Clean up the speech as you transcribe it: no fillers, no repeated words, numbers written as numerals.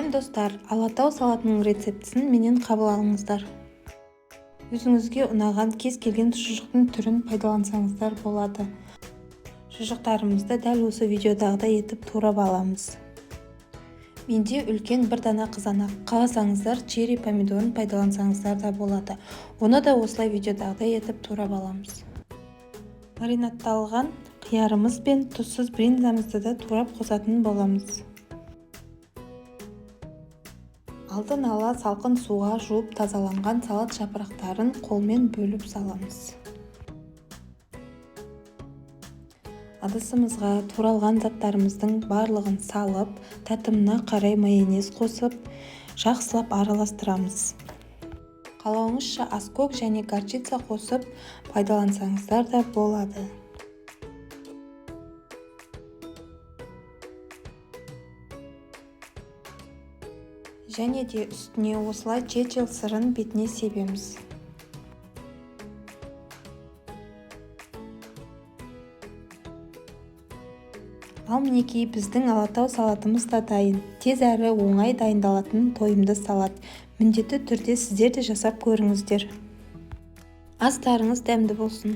Салем достар, Алатау салатының рецептісін менен қабыл алыңыздар. Өзіңізге ұнаған кез келген шұжықтың түрін пайдалансаңыздар болады. Шұжықтарымызды дәл осы видеодағыдай етіп турап аламыз. Менде үлкен бір дана қызанақ, қаласаңыздар черри помидорын пайдалансаңыздар да болады. Оны да осылай видеодағыдай етіп турап аламыз. Маринадталған қиярымыз бен тұзсыз бринзамызды да турап қосатын боламыз. Алдын ала салқын суға жуып тазаланған салат жапырақтарын қолмен бөліп саламыз. Ыдысымызға туралған заттарымыздың барлығын салып, татымына қарай майонез қосып, жақсылап араластырамыз. Қалауыңызша аскөк және горчица қосып пайдалансаңыздар да болады. Және де үстіне осылай чечил сырын бетіне себеміз. Ал мінекей біздің Алатау салатымыз да дайын. Тез әрі оңай дайындалатын тойымды салат. Міндетті түрде сіздер де жасап көріңіздер. Астарыңыз дәмді болсын.